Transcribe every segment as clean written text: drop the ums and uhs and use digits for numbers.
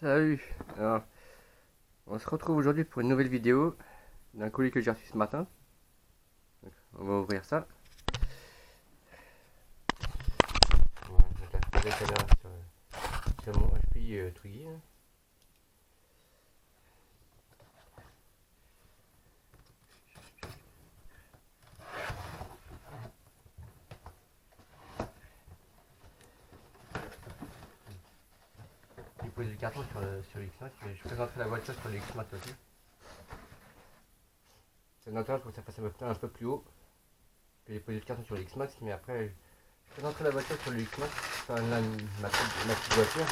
Salut. Alors, on se retrouve aujourd'hui pour une nouvelle vidéo d'un colis que j'ai reçu ce matin. Donc, on va ouvrir ça. Voilà, donc là, je vais la caméra sur mon HPI Twiggy. J'ai posé le carton sur le X-Max. Je présenterai la voiture sur le X-Max aussi. C'est naturel pour que ça fasse un peu plus haut. J'ai posé le carton sur le X-Max, mais après je présenterai la voiture sur le X-Max. Enfin, là, ma petite voiture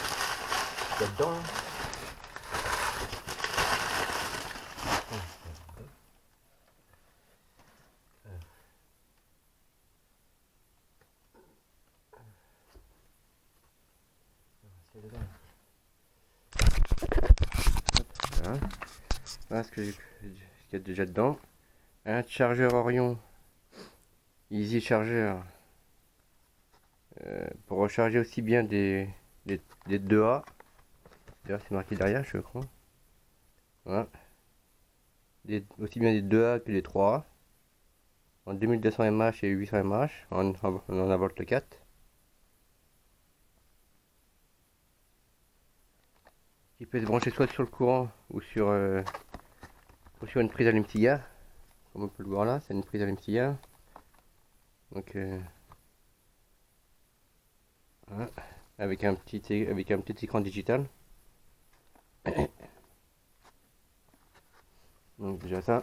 qui est dedans. Là. Voilà. Voilà ce qu'il y a déjà dedans. Un chargeur Orion Easy Charger pour recharger aussi bien des 2A. D'ailleurs c'est marqué derrière je crois. Voilà. Aussi bien des 2A que des 3A. En 2200 mAh et 800 mAh en volt 4. Qui peut se brancher soit sur le courant ou sur une prise allume-cigare. Comme on peut le voir là, c'est une prise allume-cigare. Donc voilà. Avec un petit écran digital. Donc déjà ça.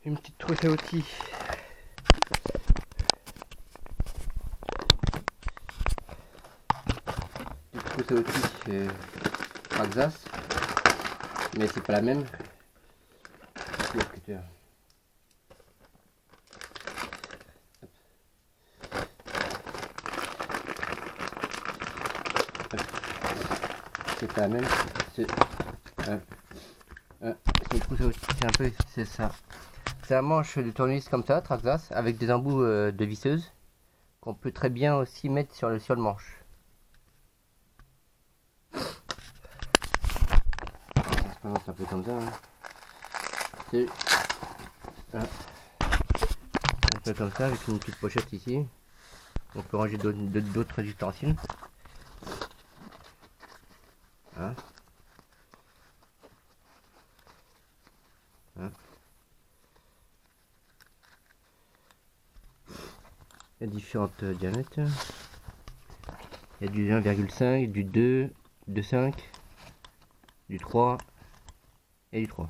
Une petite trousse à outils. Une trousse à outils Axas. Mais c'est pas la même. C'est pas la même. C'est une trousse à outils. C'est ça. C'est un manche de tournevis comme ça, Traxxas, avec des embouts de visseuse qu'on peut très bien aussi mettre sur le manche. C'est un peu comme ça. Hein. C'est un peu comme ça, avec une petite pochette ici. On peut ranger d'autres ustensiles. Voilà. Voilà. Il y a différentes diamètres. Il y a du 1,5, du 2, du 5, du 3 et du 3.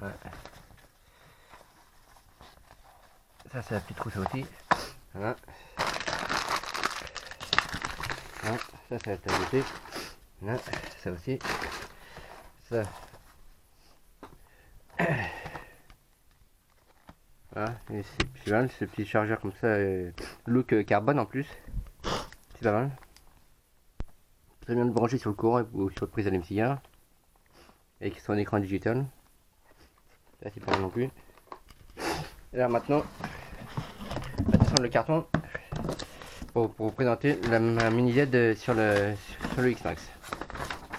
Ouais. Ça c'est la petite trousse à outils. Voilà. Voilà. Ça c'est la table de thé. Voilà. Ça aussi. Ça. Voilà. Et c'est pas mal ce petit chargeur comme ça. Look carbone en plus. C'est pas mal. Très bien de brancher sur le courant ou sur le prise allume-cigare. Avec son écran digital. Là c'est pas mal non plus. Et là maintenant, attention le carton pour vous présenter ma mini Z sur le X-Max.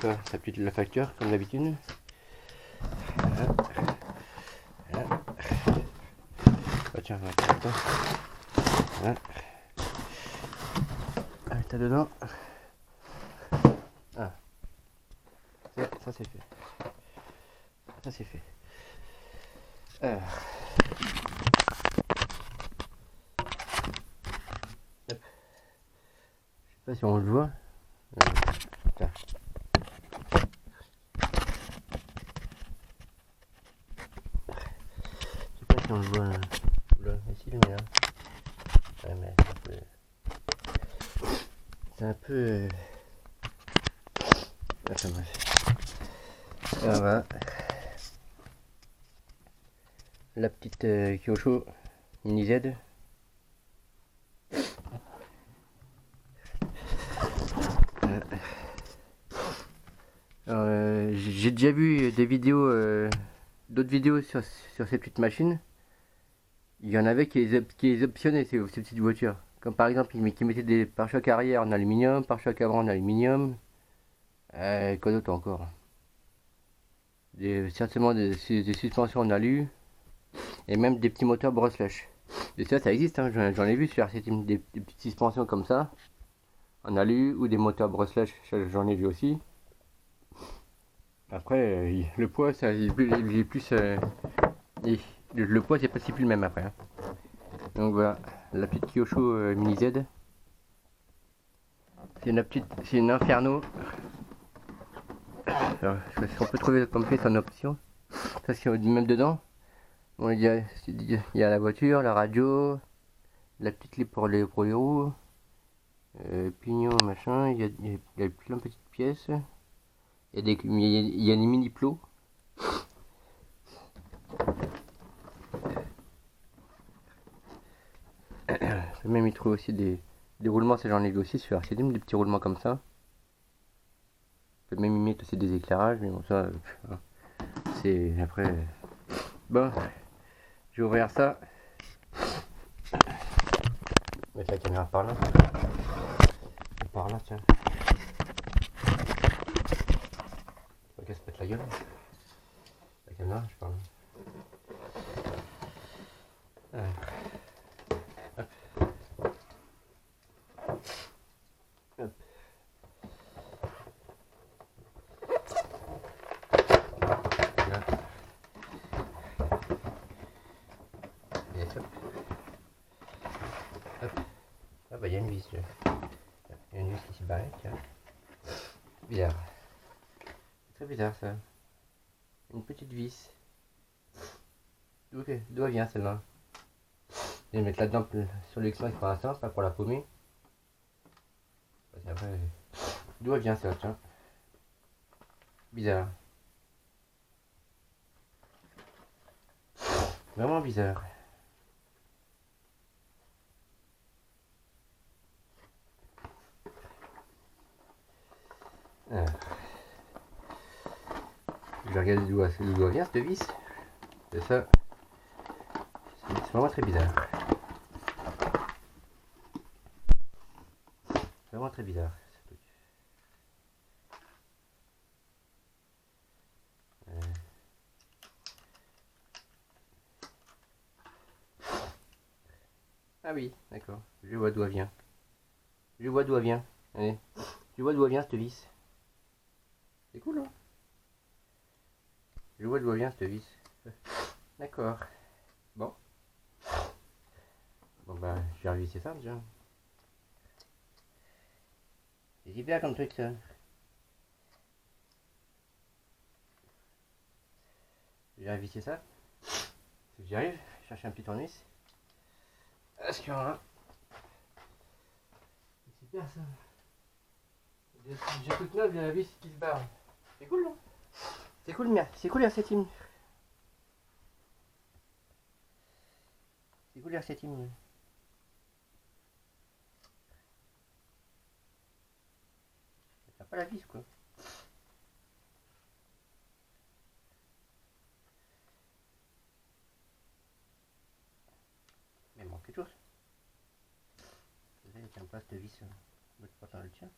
Ça appuie la facture comme d'habitude. Voilà. Voilà. Oh, tiens, voilà. Ah, t'as dedans. Ah. Ça c'est fait. Ça c'est fait. Alors. Hop. Je sais pas si on le voit. Tiens. Je sais pas si on le voit. Là, ici, mais là. Ouais, mais c'est un peu. Enfin bref. Alors voilà. La petite Kyosho Mini Z. j'ai déjà vu des vidéos, d'autres vidéos sur ces petites machines. Il y en avait qui les optionnaient ces petites voitures. Comme par exemple, qui mettaient des pare-chocs arrière en aluminium, pare-chocs avant en aluminium. Quoi d'autre encore? Certainement des suspensions en alu. Et même des petits moteurs Brushless. Et ça existe, hein, j'en ai vu sur RC Team, des petites suspensions comme ça. En alu ou des moteurs Brushless, j'en ai vu aussi. Après, le poids, ça, il est plus. Le poids, c'est pas si plus le même après, hein. Donc voilà, la petite Kyosho Mini Z. C'est une Inferno. Alors, on peut trouver comme pièce en option. Ça, c'est même dedans. Bon, il y a la voiture, la radio, la petite clé pour les roues, pignon, machin. Il y a plein de petites pièces. Il y a des mini plots. Même il trouve aussi des roulements, ça j'en ai vu aussi sur RCDM, des petits roulements comme ça. On peut même y mettre aussi des éclairages, mais bon ça, c'est après. Bon, je vais ouvrir ça. Mettre la caméra par là. Par là, tiens. Faut qu'elle se pète la gueule. La caméra, je parle. Hop. Hop. Là. Et hop. Hop. Ah bah il y a une vis. Il y a une vis qui s'est barrée, tiens. Bizarre. C'est très bizarre ça. Une petite vis. D'où elle vient celle-là? Je vais mettre là-dedans sur l'exploit pour l'instant, pas pour la paumer. Parce qu'après, d'où elle vient ça, tiens. Bizarre. Vraiment bizarre. Alors. Je vais regarder d'où elle vient cette vis. C'est ça. C'est vraiment très bizarre. Vraiment très bizarre ce truc. Ah oui, d'accord. Je vois d'où elle vient. Je vois d'où elle vient. Allez. Je vois d'où elle vient cette vis. C'est cool, hein? Je vois d'où elle vient cette vis. D'accord. Bon. Bon bah, je vais revisser ça déjà. C'est hyper comme truc ça. Je vais revisser ça. Si j'y arrive, chercher un petit tournevis. Est-ce qu'il y en a? C'est super ça. J'ai toute neuve, il y a la vis qui se barre. C'est cool, non? C'est cool, merde. C'est cool, RC Team. C'est cool, RC Team. T'as pas la vis, quoi. Mais il manque quelque chose. Il tient pas cette vis. Pourtant, le tient.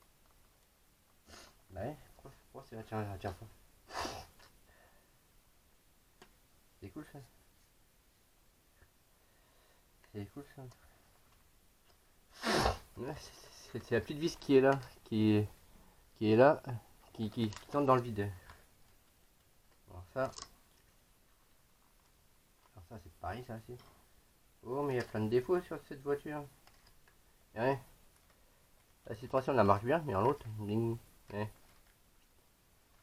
Bah ouais, pourquoi c'est la tient pas? C'est cool ça. C'est cool ça. Ouais, c'est la petite vis qui est là, qui est là, qui tombe dans le vide. Alors ça c'est pareil ça aussi. Oh mais il y a plein de défauts sur cette voiture. Ouais. La suspension la marche bien, mais en l'autre, ouais.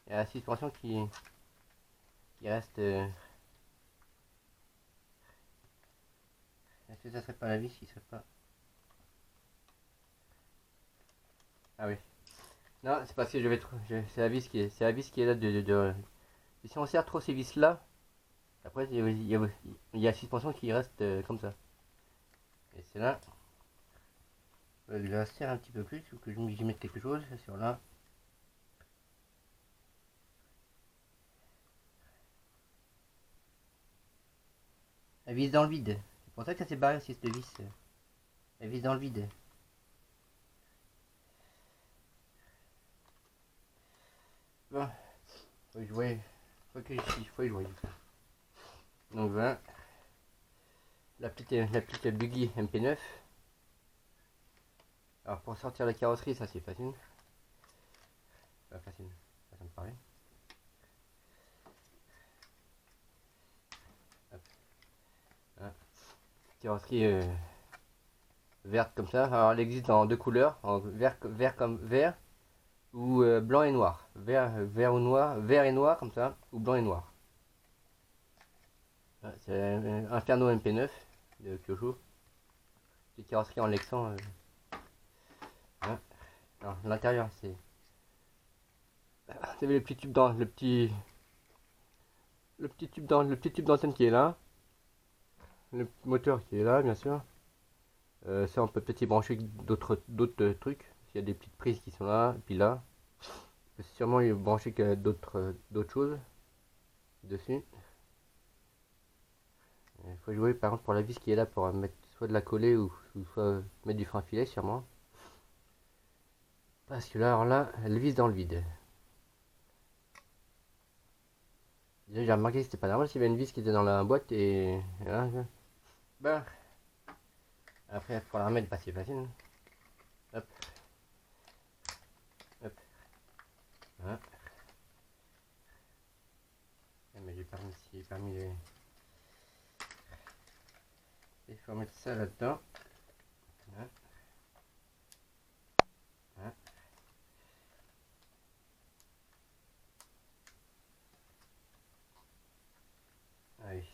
Il y a la suspension qui reste. Est-ce que ça serait pas la vis qui serait pas? Ah oui. Non, c'est parce que je vais trop. C'est la vis qui est. C'est la vis qui est là Et si on serre trop ces vis là, après il y a la suspension qui reste comme ça. Et c'est là. Je la serre un petit peu plus, il faut que j'y mette quelque chose sur là. Elle vise dans le vide. C'est pour ça que ça s'est barré aussi cette vis. Elle vise dans le vide. Bon, faut jouer. Faut que je jouer. Donc voilà. La petite Buggy MP9. Alors pour sortir la carrosserie, ça c'est facile. Pas facile, ça me paraît. Hop. Hein. Carrosserie verte comme ça. Alors elle existe en deux couleurs, en vert comme vert ou blanc et noir. Vert ou noir, vert et noir comme ça, ou blanc et noir. C'est Inferno MP9 de Kyosho. C'est carrosserie en Lexan. Hein. L'intérieur c'est. Vous avez le petit tube dans le petit tube d'antenne qui est là. Le moteur qui est là bien sûr. Ça on peut peut-être y brancher d'autres trucs. Il y a des petites prises qui sont là, et puis là. On peut sûrement y brancher d'autres choses dessus. Il faut jouer par contre pour la vis qui est là pour mettre soit de la coller ou soit mettre du frein filet sûrement. Parce que là, alors là, elle vise dans le vide. Déjà j'ai remarqué que c'était pas normal s'il y avait une vis qui était dans la boîte et là, bah. Après pour la remettre, bah, c'est facile. Hop. Hop. Voilà. Mais j'ai permis les. Il faut mettre ça là-dedans. Voilà. Voilà. Ah oui.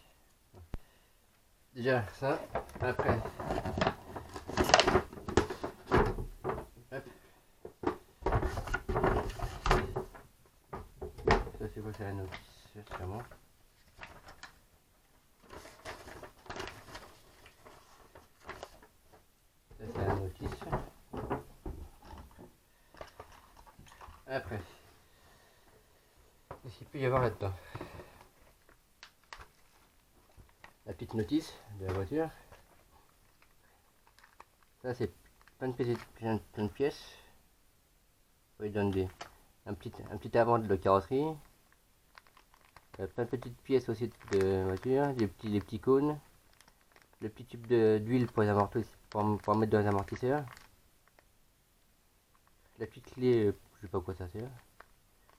Déjà ça. Après. Hop. Ça c'est quoi, c'est la notice sûrement. Ça c'est la notice. Après. Qu'est-ce qu'il peut y avoir là-dedans? La petite notice de la voiture. Ça c'est plein de pièces. Il donne un petit avant de la carrosserie. Plein de petites pièces aussi de voiture, des petits cônes. Le petit tube d'huile pour pour mettre dans les amortisseurs. La petite clé, je sais pas quoi ça sert.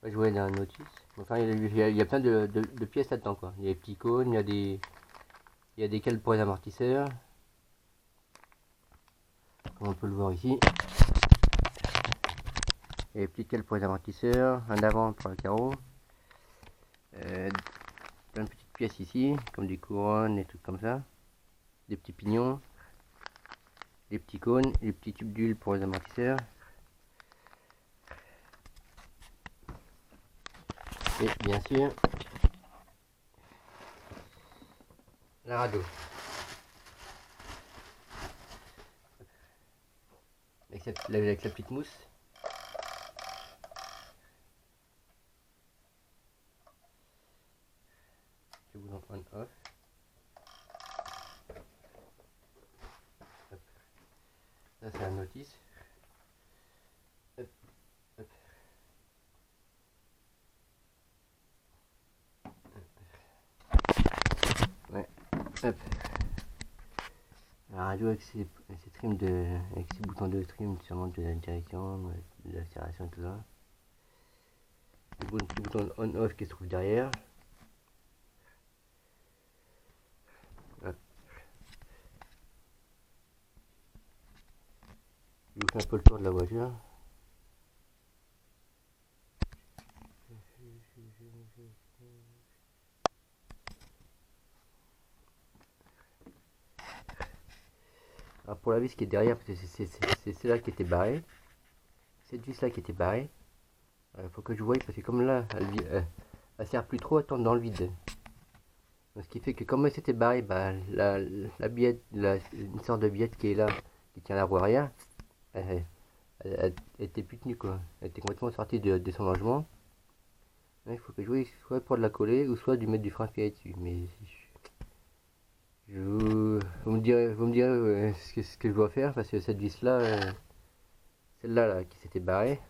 Je vois dans la notice. Enfin, il y a plein de pièces là-dedans quoi. Il y a des petits cônes, il y a des cales pour les amortisseurs. Comme on peut le voir ici. Il y a des petites cales pour les amortisseurs, un avant pour le carreau. Plein de petites pièces ici, comme des couronnes, des trucs comme ça. Des petits pignons. Des petits cônes, des petits tubes d'huile pour les amortisseurs. Et bien sûr, la radio. Avec la petite mousse. Le bouton on-off. Ça c'est la notice. Hop, hop. Ouais, hop. La radio avec ses trims avec ses boutons de trim, sûrement de la direction, de l'accélération et tout ça. Le petit bouton on-off qui se trouve derrière. Hop. Je vous fais un peu le tour de la voiture. Alors pour la vis qui est derrière, parce que c'est celle-là qui était barrée. Cette vis là qui était barrée. Il faut que je voie parce que comme là, elle sert plus trop à tourner dans le vide. Donc, ce qui fait que comme elle s'était barrée, bah, la billette, une sorte de billette qui est là, qui tient la roue arrière, elle était plus tenue quoi. Elle était complètement sortie de son logement. Il faut que je voie soit pour de la coller ou soit du mettre du frein filet dessus. Mais Vous me direz ce que je dois faire parce que cette vis là, celle-là là, qui s'était barrée,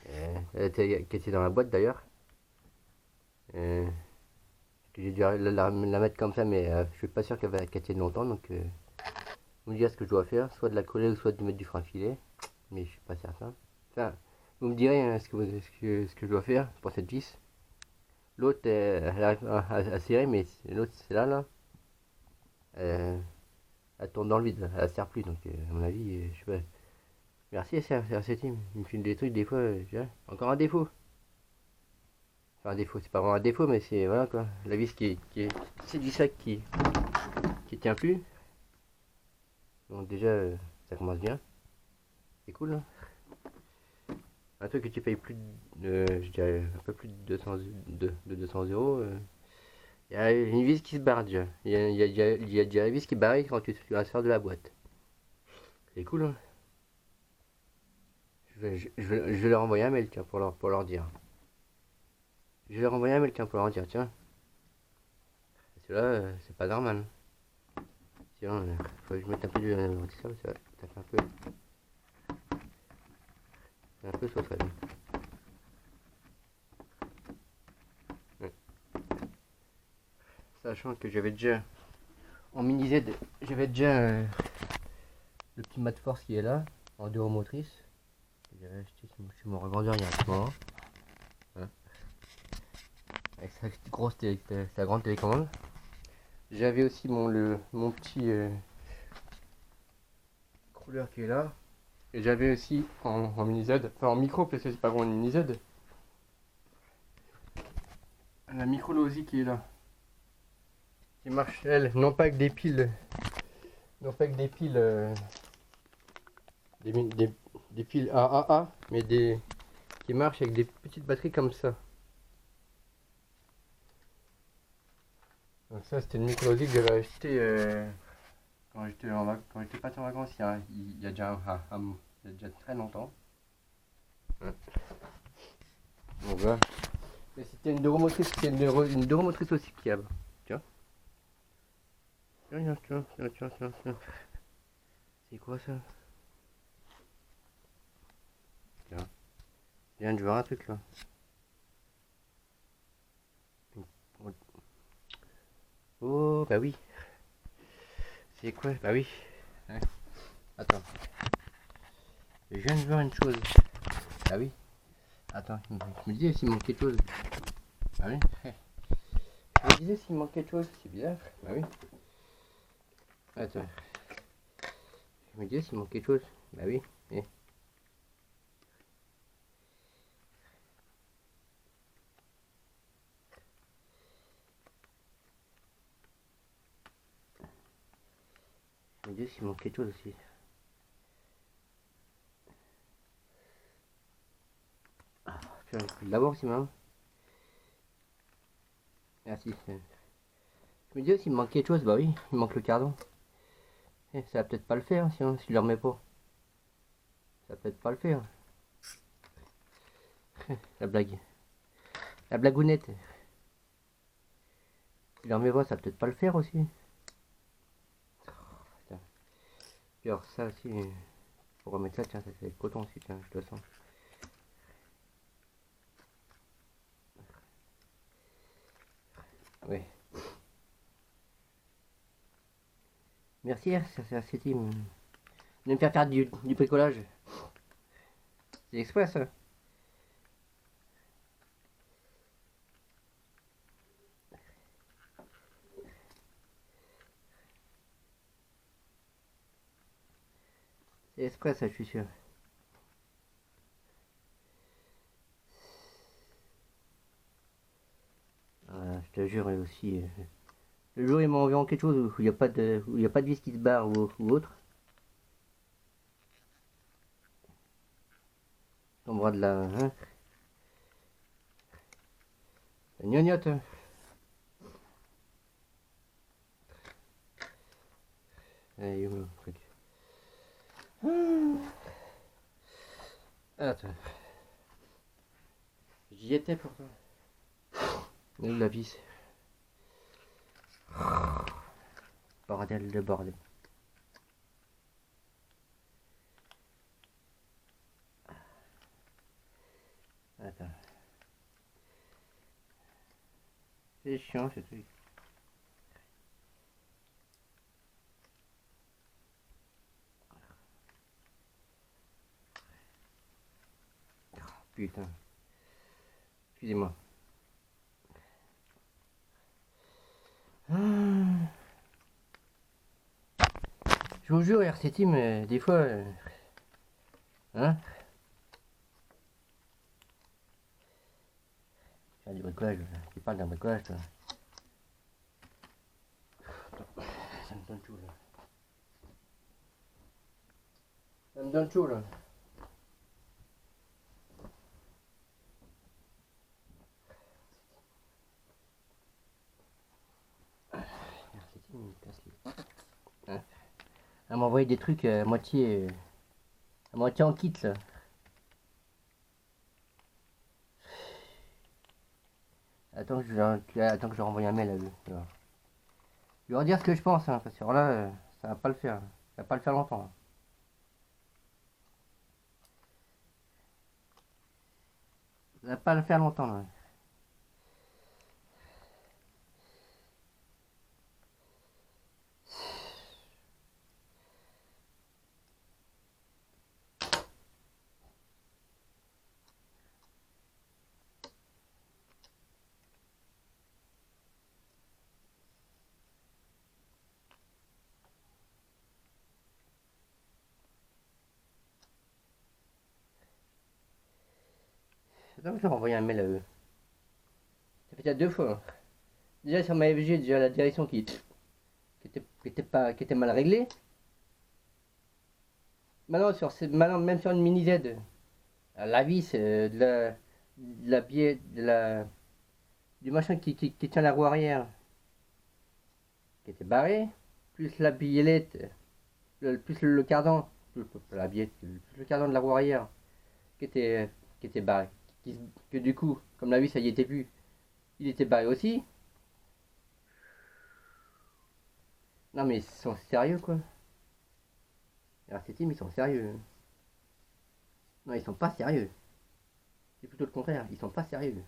qui était dans la boîte d'ailleurs, que j'ai dû la mettre comme ça, mais je suis pas sûr qu'elle tienne longtemps, donc vous me direz ce que je dois faire, soit de la coller ou soit de mettre du frein filet, mais je suis pas certain. Enfin, vous me direz ce que je dois faire pour cette vis. L'autre, elle arrive à serrer, mais l'autre, c'est là. Elle tourne dans le vide, elle sert plus, donc à mon avis, je sais pas. Merci RCT, il me filme des trucs des fois, je dirais. Encore un défaut. Enfin un défaut, c'est pas vraiment un défaut, mais c'est voilà quoi. La vis c'est du sac qui tient plus. Donc déjà, ça commence bien. C'est cool, hein. Un truc que tu payes plus je dirais un peu plus de 200 euros. Il y a une vis qui se barre déjà. Il y a déjà la vis qui barre quand tu la sors de la boîte. C'est cool, hein. Je vais leur envoyer un mail, tiens, pour leur dire. Je vais leur envoyer un mail, tiens, pour leur dire, tiens. Celui-là, c'est pas normal. Sinon, faut que je mette un peu de ça fait un peu sauce, ouais. Sachant que j'avais déjà, en mini Z, j'avais déjà le petit mat force qui est là, en deux roues motrices. J'avais acheté chez mon revendeur il y a un moment. Voilà. Avec sa grande télécommande. J'avais aussi mon petit couleur qui est là. Et j'avais aussi en mini Z, enfin en micro parce que c'est pas vraiment une mini Z. La micro Losi qui est là. Qui marche elle, non pas avec des piles. Non pas avec des piles. Des piles AAA, mais qui marchent avec des petites batteries comme ça. Donc ça c'était une micro Losi que j'avais acheté quand j'étais parti en vacances il y a déjà il y a déjà très longtemps. Ouais. Donc voilà. Mais c'était une neuromotrice, c'était une neuromotrice aussi fiable. Tiens. Tiens. C'est quoi ça? Tiens. Viens de voir un truc là. Oh bah oui. C'est quoi? Bah oui. Ouais. Attends. Je viens de voir une chose. Bah oui. Attends, je me disais s'il manquait quelque chose. Bah oui. Je me disais s'il manquait quelque chose. C'est bizarre. Bah oui. Attends. Je me disais s'il manquait quelque chose. Bah oui. Eh. Je me disais s'il manquait quelque chose aussi. Ah, putain, je peux l'avoir aussi, maman. Merci. Je me disais s'il me manquait quelque chose. Bah oui, il manque le cardan. Eh, ça va peut-être pas le faire, hein, sinon, si je le remets pas. Ça va peut-être pas le faire. La blague. La blagounette. Si je le remets pas, ça va peut-être pas le faire aussi. Putain. Puis alors ça aussi, pour remettre ça, tiens, ça c'est le coton aussi, tiens, je le sens. Oui. Merci, c'était de me faire du bricolage. C'est express, ça. C'est express, ça, je suis sûr. Je te jure, aussi. Le jour, ils m'ont envoyé quelque chose où il n'y a pas de, vis qui se barre ou autre. On bras de la, hein, la gnognotte. Allez, où le truc? Attends. J'y étais pourtant. La vis. Bordel de bordel. Attends. C'est chiant ce truc. Oh, putain. Excusez-moi. Je vous jure, RC Team, des fois... hein, faire du bricolage, tu parles d'un bricolage, toi. Ça me donne chaud, là. Ça me donne chaud, là. RC Team, il me casse les... Hein, elle m'a envoyé des trucs à moitié en kit, là. Attends que je leur envoie un mail à eux. Tu vois. Je vais leur dire ce que je pense, hein, parce que là, ça va pas le faire. Ça va pas le faire longtemps. Hein. Ça va pas le faire longtemps, là. Attends que je leur envoie un mail à eux. Ça fait déjà 2 fois. Hein. Déjà sur ma FG, déjà la direction qui était mal réglée. Maintenant, même sur une mini Z, la vis du machin qui tient la roue arrière, qui était barrée, plus la biellette, plus le cardan, la biellette, plus le cardan de la roue arrière, qui était barré. Que du coup, comme la vis ça y était plus, il était barré aussi. Non mais ils sont sérieux quoi. Alors ces teams ils sont sérieux. Non ils sont pas sérieux. C'est plutôt le contraire, ils sont pas sérieux.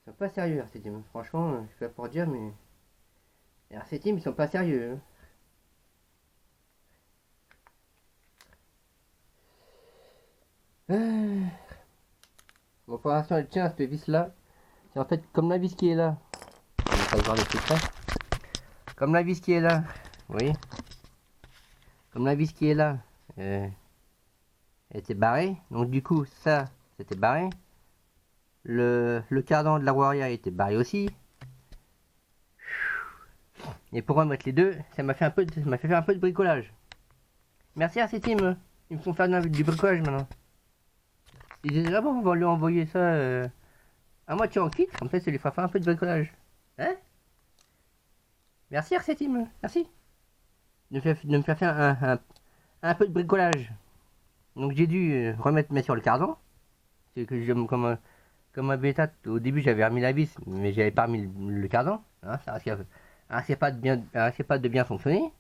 Ils sont pas sérieux RC Team. Franchement, je suis pas pour dire mais... RC Team ils sont pas sérieux. Bon pour l'instant elle tient cette vis là. C'est en fait comme la vis qui est là. On va pas voir le secret. Comme la vis qui est là. Vous voyez. Comme la vis qui est là. Elle était barrée. Donc du coup ça c'était barré. Le cardan de la roue arrière était barré aussi. Et pour remettre les deux, ça m'a fait faire un peu de bricolage. Merci à ces teams. Ils me font faire du bricolage maintenant. Ils disaient ah bon on va lui envoyer ça à moitié en kit, comme ça lui fera faire un peu de bricolage. Hein? Merci RC Team, merci. De me faire faire un peu de bricolage. Donc j'ai dû remettre sur le cardan. C'est que comme un bêta, au début j'avais remis la vis, mais j'avais pas remis le cardan. Hein, ça risquait pas de bien fonctionner.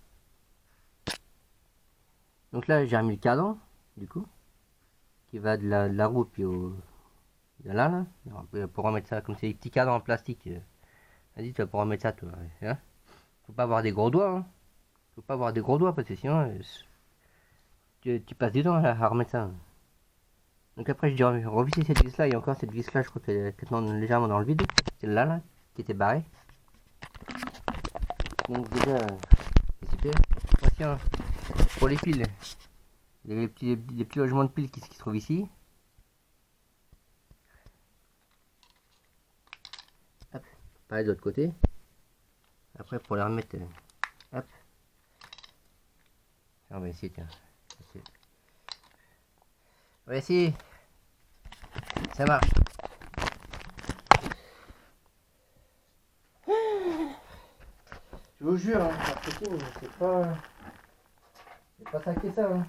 Donc là j'ai remis le cardan, du coup, qui va de la roue puis de là. Pour remettre ça, comme c'est des petits cardans en plastique. Vas-y, tu vas pouvoir remettre ça, toi. Hein, faut pas avoir des gros doigts. Hein. Faut pas avoir des gros doigts parce que sinon tu passes du temps à remettre ça. Donc après j'ai revisé cette vis là et encore cette vis là je crois qu'elle est légèrement dans le vide. Celle-là là, qui était barrée. Donc déjà c'est super. Ah, tiens, pour les piles, les petits logements de piles qui se trouvent ici. Hop, pareil de l'autre côté. Après pour les remettre, hop. On va essayer, tiens. On va essayer. Ça marche. Je vous jure, hein, c'est pas ça qui est ça. Hein.